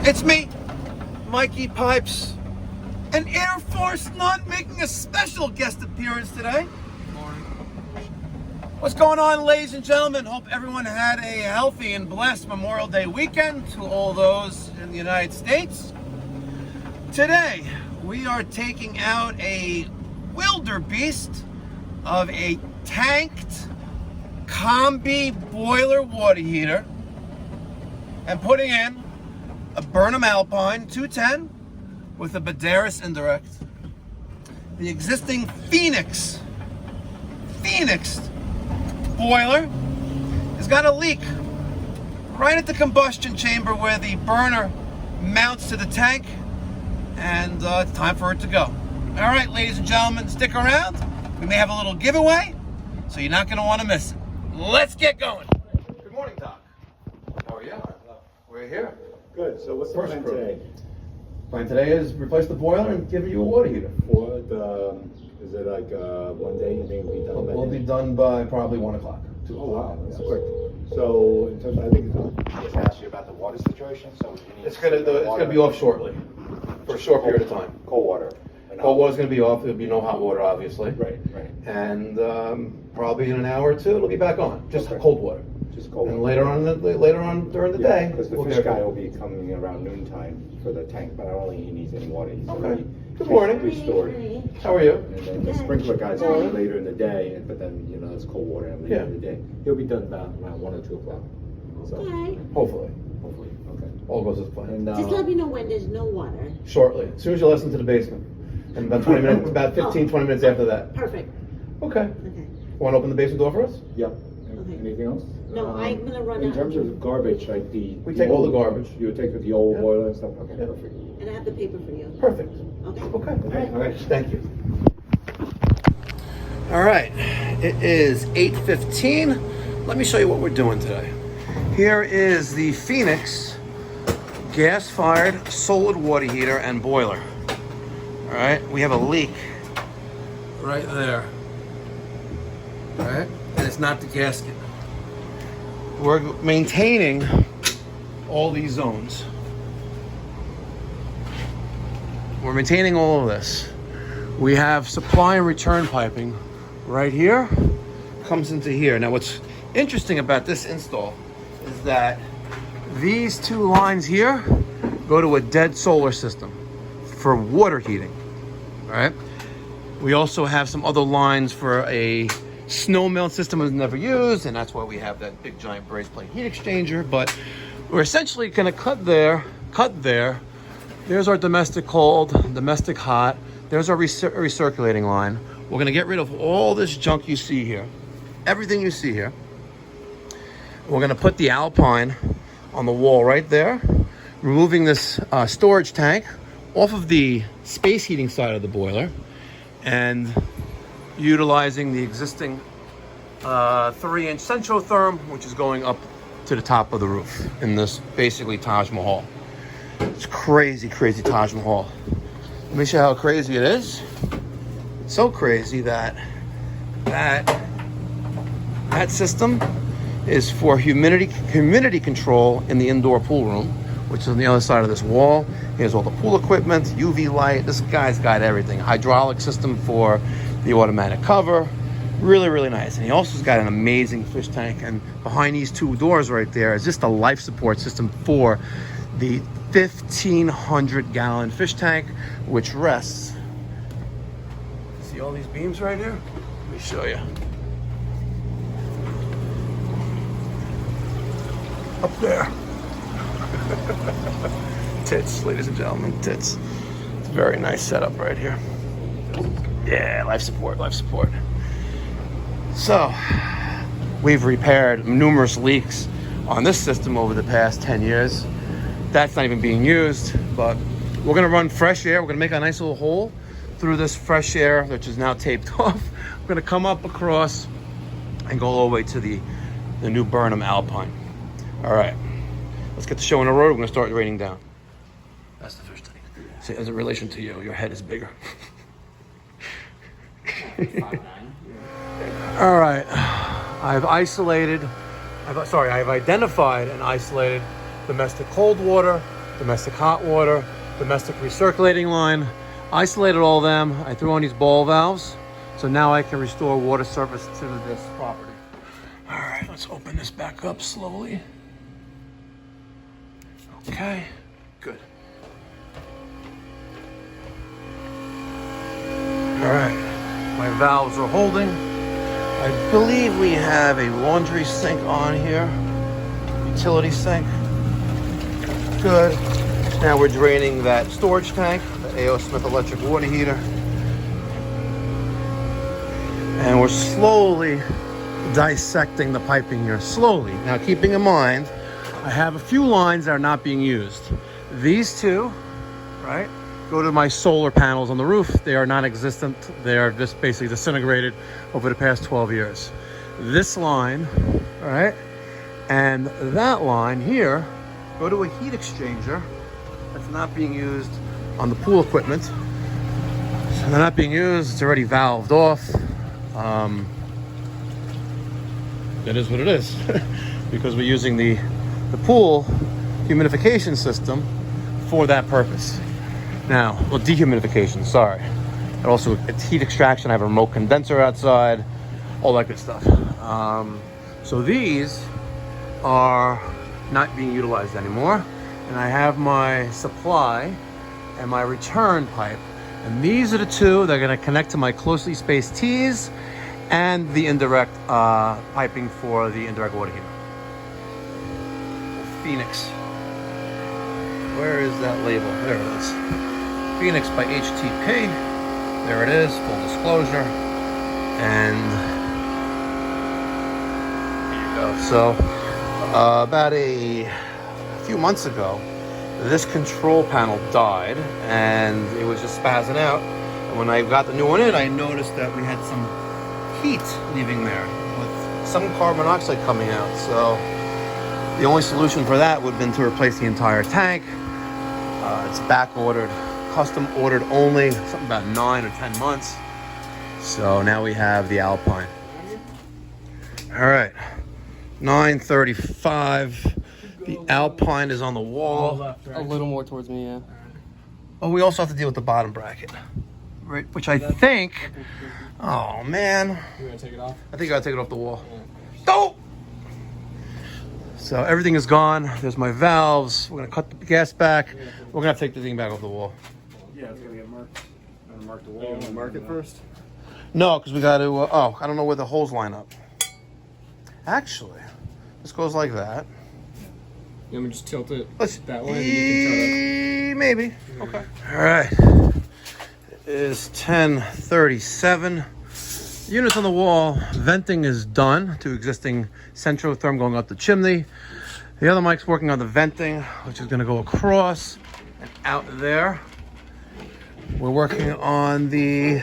It's me, Mikey Pipes, an Air Force nut making a special guest appearance today. Good morning. What's going on, ladies and gentlemen? Hope everyone had a healthy and blessed Memorial Day weekend to all those in the United States. Today, we are taking out a wildebeest of a tanked combi boiler water heater and putting in a Burnham Alpine 210 with a Buderus indirect. The existing Phoenix boiler has got a leak right at the combustion chamber where the burner mounts to the tank, and it's time for it to go. All right, ladies and gentlemen, stick around. We may have a little giveaway, so you're not going to want to miss it. Let's get going. Good morning, Doc. How are you? We're here. Good. So what's the plan today? Plan today is replace the boiler and give you a water heater. For the, is it like 1 day? You think it'll be done by We'll be done by probably 1 o'clock. Oh wow, that's quick. So in terms of, I think Just ask you about the water situation. So you need It's gonna be off shortly, for a short period of time. cold water. Cold water's gonna be off. There'll be no hot water, obviously. right. And probably in an hour or two, it'll be back on. Just Okay. cold water. Just cold. And later on during the day, because the we'll fish get- guy will be coming around noontime for the tank, but I don't think he needs any water. He's Okay. already Good morning. restored. How are you? And then the sprinkler guy's coming later in the day, but then it's cold water and later Yeah. in the day. He'll be done about around 1 or 2 o'clock. So Okay. Hopefully. hopefully, okay. All goes as planned. And Just let me know when there's no water. Shortly. As soon as you listen to the basement. And about 20 minutes, about 15, 20 minutes after that. Perfect. Okay. Okay. Want to open the basement door for us? Yep. Okay. Anything else? No, I'm gonna run In out. terms of garbage, like the... We take all the garbage. You would take the old Yeah. boiler and stuff? Okay, Yeah. perfect. And I have the paper for you. Perfect. Okay? Okay. All right. Thank you. All right. It is 8:15. Let me show you what we're doing today. Here is the Phoenix gas-fired solid water heater and boiler. All right. We have a leak right there. All right. And it's not the gasket. We're maintaining all these zones. We're maintaining all of this. We have supply and return piping right here, comes into here. Now what's interesting about this install is that these two lines here go to a dead solar system for water heating. All right. We also have some other lines for a snow melt system was never used, and that's why we have that big giant braze plate heat exchanger. But we're essentially going to cut there. There's our domestic cold, domestic hot. There's our recirculating line. We're going to get rid of all this junk you see here, everything you see here. We're going to put the Alpine on the wall right there, removing this storage tank off of the space heating side of the boiler, and utilizing the existing 3-inch Centrotherm, which is going up to the top of the roof in this basically Taj Mahal. It's crazy, crazy Taj Mahal. Let me show you how crazy it is. It's so crazy that system is for humidity control in the indoor pool room, which is on the other side of this wall. Here's all the pool equipment, UV light. This guy's got everything. Hydraulic system for the automatic cover. Really, really nice. And he also has got an amazing fish tank. And behind these two doors right there is just a life support system for the 1,500-gallon fish tank, which rests. See all these beams right here? Let me show you. Up there. Tits, ladies and gentlemen, tits. It's a very nice setup right here. Yeah, life support. So, we've repaired numerous leaks on this system over the past 10 years. That's not even being used, but we're gonna run fresh air. We're gonna make a nice little hole through this fresh air, which is now taped off. We're gonna come up across and go all the way to the new Burnham Alpine. All right, let's get the show on the road. We're gonna start raining down. That's the fish tank. See, as a relation to you, your head is bigger. All right, I've identified and isolated domestic cold water, domestic hot water, domestic recirculating line. Isolated all of them. I threw on these ball valves. So now I can restore water surface to this property. All right, let's open this back up slowly. Okay, good. All right, my valves are holding. I believe we have a laundry sink on here, utility sink. Good. Now we're draining that storage tank, the A.O. Smith electric water heater. And we're slowly dissecting the piping here, slowly. Now keeping in mind, I have a few lines that are not being used. These two, right, go to my solar panels on the roof. They are non-existent. They are just basically disintegrated over the past 12 years. This line, all right, and that line here go to a heat exchanger that's not being used on the pool equipment. So they're not being used. It's already valved off. That is what it is because we're using the pool humidification system for that purpose. Now, well, dehumidification, sorry. And also, it's heat extraction. I have a remote condenser outside, all that good stuff. So these are not being utilized anymore. And I have my supply and my return pipe. And these are the two that are going to connect to my closely spaced T's and the indirect piping for the indirect water heater. Phoenix. Where is that label? There it is. Phoenix by HTP. There it is, full disclosure. And there you go. So about a few months ago, this control panel died and it was just spazzing out. And when I got the new one in, I noticed that we had some heat leaving there with some carbon monoxide coming out. So the only solution for that would have been to replace the entire tank. It's back ordered, custom ordered only, something about 9 or 10 months. So now we have the Alpine. All right, 9:35. The Alpine is on the wall. A little more towards me, yeah. Oh, we also have to deal with the bottom bracket, right? Which I think. Oh man. You gonna take it off? I think I gotta take it off the wall. Oh! So everything is gone. There's my valves. We're gonna cut the gas back. We're gonna have to take the thing back off the wall. Yeah, it's gonna get marked. I'm gonna mark the wall. You wanna mark it first? No, because we gotta, oh, I don't know where the holes line up. Actually, this goes like that. You want me to just tilt it Let's, that way? You can maybe. Okay. All right. It is 10:37. Units on the wall. Venting is done to existing centrotherm going up the chimney. The other mic's working on the venting, which is going to go across and out there. We're working on the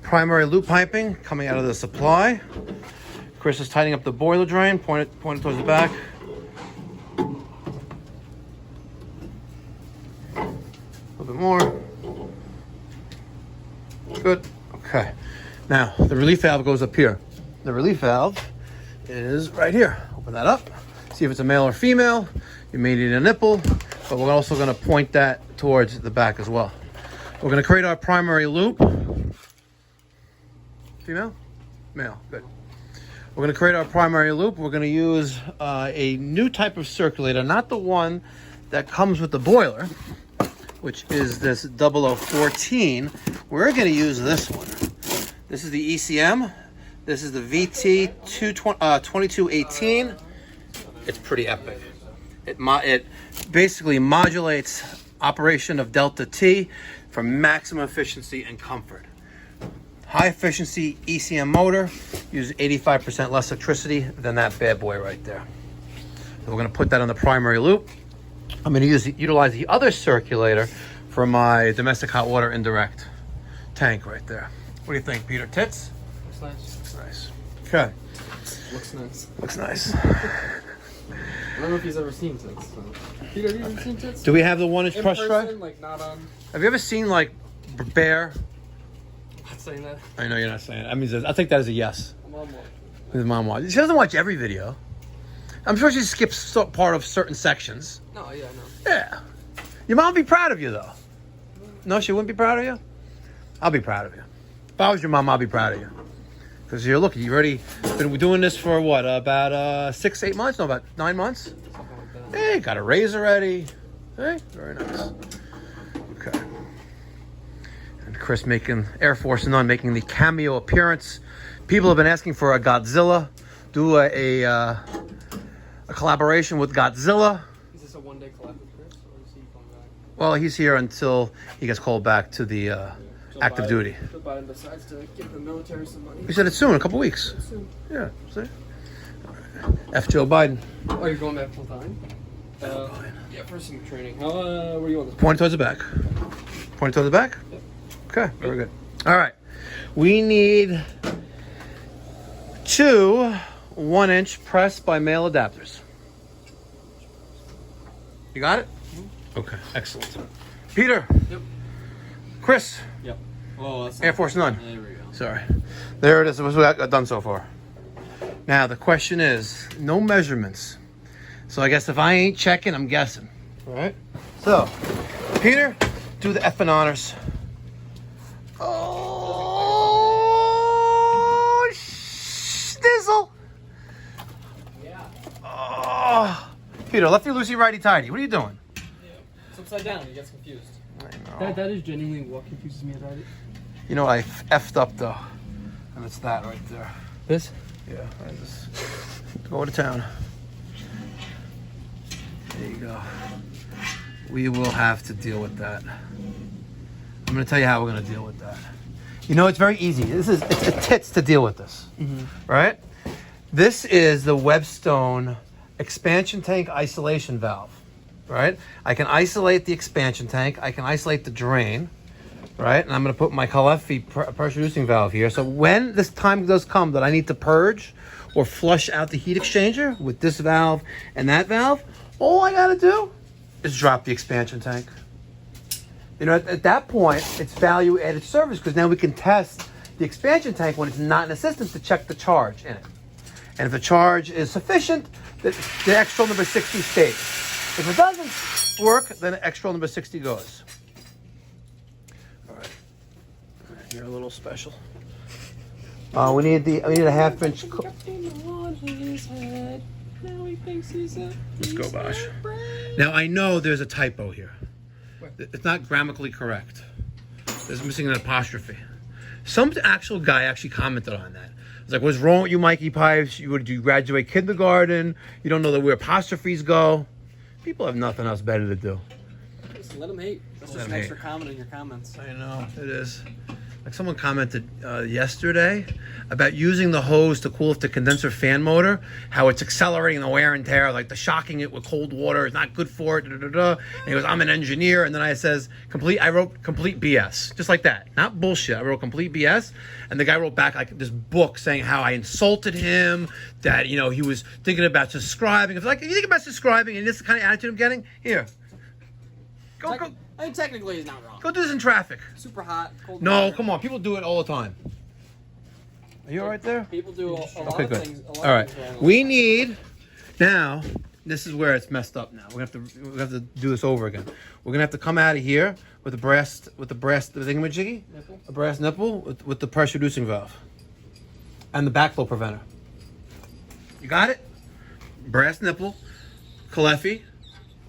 primary loop piping coming out of the supply. Chris is tightening up the boiler drain, pointed towards the back. A little bit more. Good. Okay. Now, the relief valve goes up here. The relief valve is right here. Open that up. See if it's a male or female. You may need a nipple, but we're also going to point that towards the back as well. We're going to create our primary loop. Female? Male. Good. We're going to create our primary loop. We're going to use a new type of circulator, not the one that comes with the boiler, which is this 0014. We're going to use this one. This is the ECM. This is the VT 2218. It's pretty epic. It basically modulates operation of Delta-T for maximum efficiency and comfort. High efficiency ECM motor uses 85% less electricity than that bad boy right there. So we're going to put that on the primary loop. I'm going to utilize the other circulator for my domestic hot water indirect tank right there. What do you think, Peter? Tits? Looks nice. Nice. Okay. Looks nice. Looks nice. I don't know if he's ever seen tits. So. Peter, have you ever seen tits? Do we have the 1-inch in press person, drive? like not on. Have you ever seen like Bear? I'm not saying that. I know you're not saying it. I mean, I'll take that as a yes. My mom watched. His mom watches. She doesn't watch every video. I'm sure she skips part of certain sections. No, yeah, no. Yeah. Your mom would be proud of you, though. No, she wouldn't be proud of you? I'll be proud of you. If I was your mom, I'll be proud of you. Because you've already been doing this for what, about 6, 8 months? No, about 9 months? Something like that. Hey, got a raise already. Hey, very nice. Okay. And Chris Air Force None making the cameo appearance. People have been asking for a Godzilla. Do a collaboration with Godzilla. Is this a one-day collab with Chris, or is he coming back? Well, he's here until he gets called back to the active duty. Joe Biden decides to give the military some money. He said it's soon, a couple weeks. Soon. Yeah, see? All right. F. Joe Biden. Oh, you're going back full time? Yeah, for some training. How, where are you on this? Pointing towards the back. Pointing towards the back? Yep. Okay, very good. All right. We need 2 1-inch press by male adapters. You got it? Mm-hmm. Okay, excellent. Peter. Yep. Chris. Yep. Oh, that's Air Force None. There we go. Sorry. There it is. What we got done so far. Now, the question is, no measurements. So I guess if I ain't checking, I'm guessing. All right? So, Peter, do the effing honors. Oh, Stizzle. Yeah. Oh. Peter, lefty, loosey, righty, tighty. What are you doing? It's upside down. He gets confused. I know. That is genuinely what confuses me about it. You know what I effed up, though? And it's that right there. This? Yeah, I just go to town. There you go. We will have to deal with that. I'm going to tell you how we're going to deal with that. You know, it's very easy. It's a tits to deal with this, right? This is the Webstone expansion tank isolation valve, right? I can isolate the expansion tank. I can isolate the drain, right? And I'm going to put my Calefi pressure reducing valve here. So when this time does come that I need to purge or flush out the heat exchanger with this valve and that valve, all I got to do is drop the expansion tank. You know, at that point, it's value added service because now we can test the expansion tank when it's not in the system to check the charge in it. And if the charge is sufficient, the extra number 60 stays. If it doesn't work, then extra number 60 goes. All right. You're a little special. We need a half-inch. Let's go, Bosch. Now I know there's a typo here. It's not grammatically correct. There's missing an apostrophe. Some actual guy actually commented on that. It's like, what's wrong with you, Mikey Pipes? You graduate kindergarten? You don't know where apostrophes go? People have nothing else better to do. Just let them hate. That's just an extra comment in your comments. I know, it is. Like someone commented yesterday about using the hose to cool off the condenser fan motor, how it's accelerating the wear and tear, like the shocking it with cold water is not good for it. And he goes, I'm an engineer. And then I wrote complete BS, just like that. Not bullshit. I wrote complete BS. And the guy wrote back like this book saying how I insulted him, that, you know, he was thinking about subscribing. It's like, if you think about subscribing and this is the kind of attitude I'm getting, here. Go. I mean, technically, he's not wrong. Go do this in traffic. Super hot, cold. No, water. come on. People do it all the time. Are you all right there? People do a lot Okay, of good. things. All right. We need now. This is where it's messed up. Now we have to do this over again. We're gonna have to come out of here with the thingamajiggy, a brass nipple with the pressure reducing valve and the backflow preventer. You got it? Brass nipple, Calefi,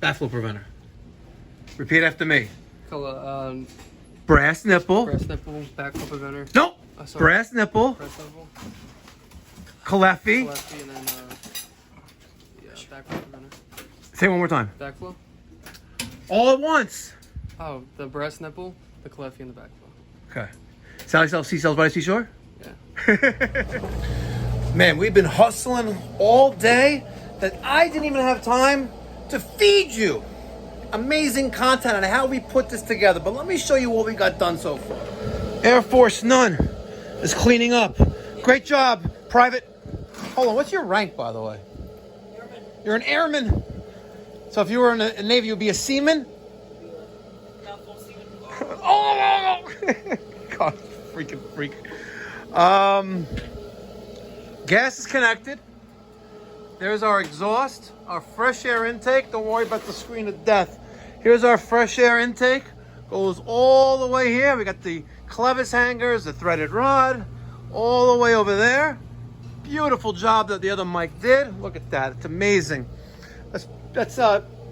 backflow preventer. Repeat after me. Brass nipple. Brass nipple, backflow preventer. Nope. Brass nipple. Brass nipple. Calefi. Calefi and then backflow preventer. Say it one more time. Backflow. All at once. Oh, the brass nipple, the Calefi, and the backflow. Okay. Sally sells seashells by the seashore? Yeah. Man, we've been hustling all day that I didn't even have time to feed you amazing content on how we put this together. But let me show you what we got done so far. Air Force None is cleaning up. Great job, Private. Hold on, what's your rank, by the way? Airman. You're an airman. So if you were in the Navy, you'd be a seaman? Mouthful seaman. Oh! God, freaking freak. Gas is connected. There's our exhaust, our fresh air intake. Don't worry about the screen of death. Here's our fresh air intake. Goes all the way here. We got the clevis hangers, the threaded rod, all the way over there. Beautiful job that the other Mike did. Look at that. It's amazing. Let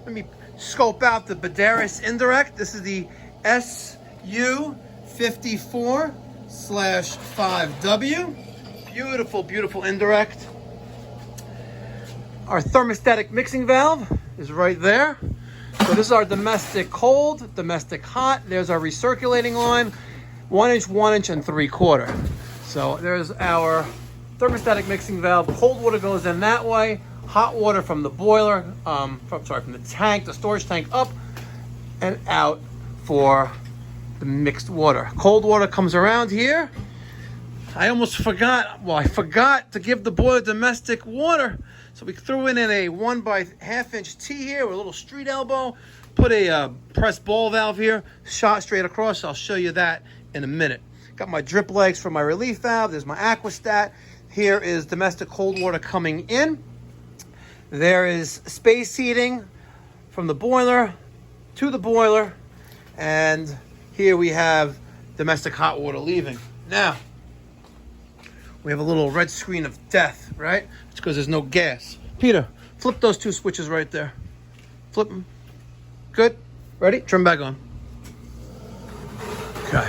me scope out the Buderus indirect. This is the SU52/5W. Beautiful, beautiful indirect. Our thermostatic mixing valve is right there. So this is our domestic cold, domestic hot. There's our recirculating line, 1 inch, 1 inch, and 3/4. So there's our thermostatic mixing valve. Cold water goes in that way. Hot water from the boiler, from the tank, the storage tank, up and out for the mixed water. Cold water comes around here. I almost forgot. Well, I forgot to give the boiler domestic water. So we threw in a 1 by 1/2 inch T here with a little street elbow. Put a press ball valve here, shot straight across. I'll show you that in a minute. Got my drip legs for my relief valve. There's my aquastat. Here is domestic cold water coming in. There is space heating from the boiler to the boiler. And here we have domestic hot water leaving. Now, we have a little red screen of death, right? It's because there's no gas. Peter, flip those 2 switches right there. Flip them. Good. Ready? Turn back on. Okay.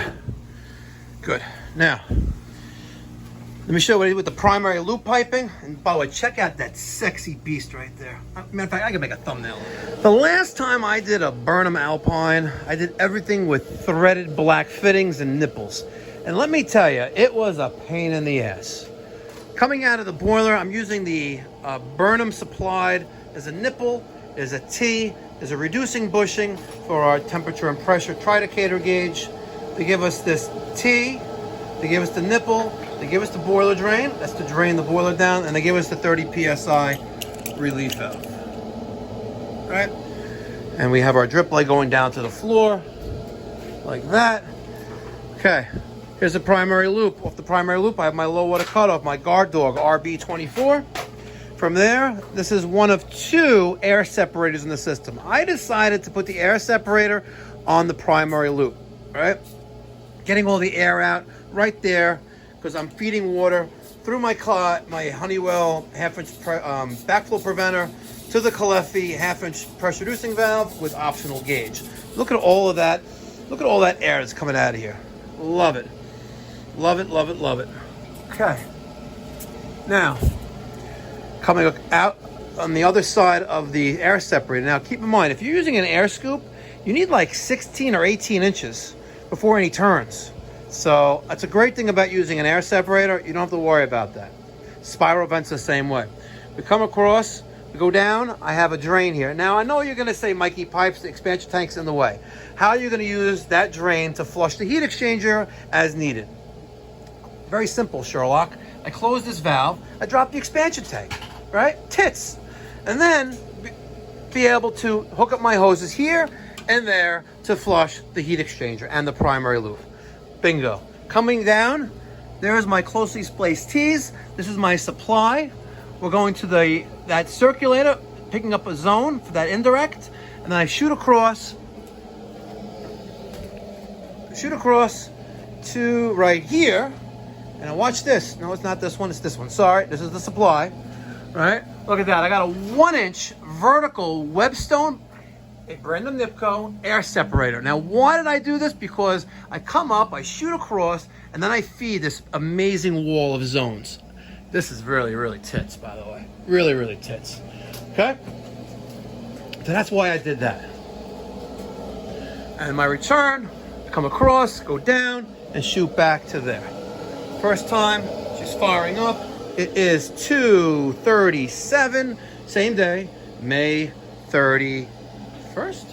Good. Now, let me show you what I did with the primary loop piping. And by the way, check out that sexy beast right there. Matter of fact, I can make a thumbnail. The last time I did a Burnham Alpine, I did everything with threaded black fittings and nipples. And let me tell you, it was a pain in the ass. Coming out of the boiler, I'm using the Burnham supplied. There's a nipple, there's a T, there's a reducing bushing for our temperature and pressure tridicator gauge. They give us this T, they give us the nipple, they give us the boiler drain, that's to drain the boiler down, and they give us the 30 PSI relief valve. Right? And we have our drip leg going down to the floor, like that. Okay. Here's the primary loop. Off the primary loop, I have my low water cutoff, my guard dog, RB24. From there, this is one of 2 air separators in the system. I decided to put the air separator on the primary loop, right? Getting all the air out right there, because I'm feeding water through my Honeywell 1/2 inch backflow preventer to the Calefi 1/2 inch pressure reducing valve with optional gauge. Look at all of that. Look at all that air that's coming out of here. Love it. Love it, love it, love it. Okay. Now, coming out on the other side of the air separator. Now, keep in mind, if you're using an air scoop, you need like 16 or 18 inches before any turns. So that's a great thing about using an air separator. You don't have to worry about that. Spiral vents the same way. We come across, we go down, I have a drain here. Now, I know you're going to say, Mikey Pipes, the expansion tank's in the way. How are you going to use that drain to flush the heat exchanger as needed? Very simple, Sherlock. I close this valve, I drop the expansion tank, right? Tits. And then be able to hook up my hoses here and there to flush the heat exchanger and the primary loop. Bingo. Coming down, there's my closely spaced T's. This is my supply. We're going to that circulator, picking up a zone for that indirect, and then I shoot across to right here. And now watch this. No, it's not this one, it's this one. Sorry, this is the supply, right? Look at that. I got a 1 inch vertical Webstone, a Burnham Nipco air separator. Now, why did I do this? Because I come up, I shoot across, and then I feed this amazing wall of zones. This is really, really tits, by the way. Really, really tits. Okay? So that's why I did that. And my return, come across, go down, and shoot back to there. First time, she's firing up. It is 2:37, same day, May 31st?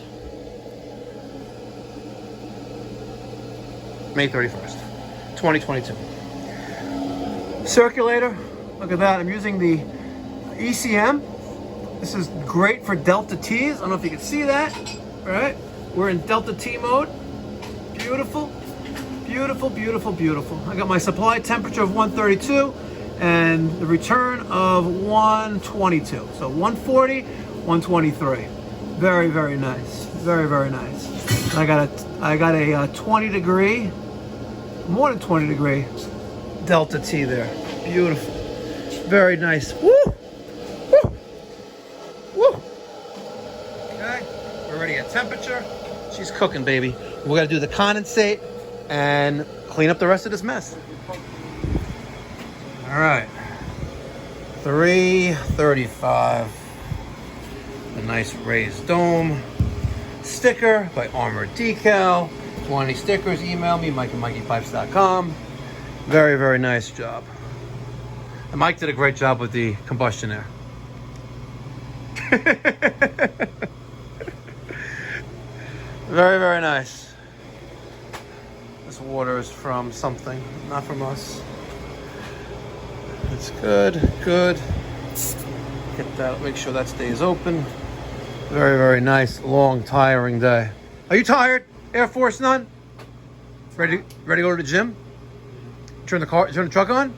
May 31st, 2022. Circulator, look at that. I'm using the ECM. This is great for Delta-Ts. I don't know if you can see that, right? We're in Delta-T mode. Beautiful. Beautiful, beautiful, beautiful. I got my supply temperature of 132 and the return of 122. So 140, 123. Very, very nice. Very, very nice. I got a 20 degree, more than 20 degree Delta-T there. Beautiful. Very nice. Woo! Woo! Woo! Okay, we're ready at temperature. She's cooking, baby. We gotta do the condensate and clean up the rest of this mess. All right. 335. A nice raised dome. Sticker by Armored Decal. If you want any stickers, email me, Mike at MikeyPipes.com. Very, very nice job. And Mike did a great job with the combustion air. Very, very nice. This water is from something, not from us. It's good, good. Get that, make sure that stays open. Very, very nice, long, tiring day. Are you tired, Air Force None? Ready to go to the gym? Turn the truck on?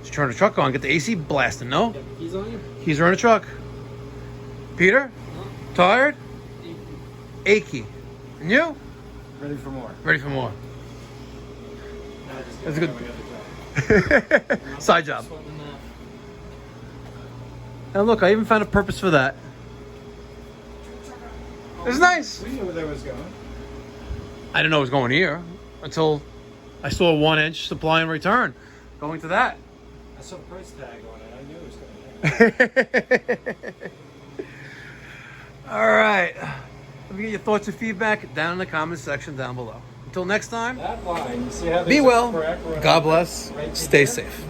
Just turn the truck on, get the AC blasting, no? Yep, keys on you? Keys are in the truck. Peter? No. Tired? Achy. And you? Ready for more. Ready for more. Now I just That's get good. my other job. Side job. Sweating that. And look, I even found a purpose for that. It's nice. We knew where that was going. I didn't know it was going here until I saw a 1-inch supply and return going to that. I saw the price tag on it. I knew it was going there. All right. Let me get your thoughts and feedback down in the comments section down below. Until next time, That line, you see how be there's a well. crack right God on bless. right Stay there? safe.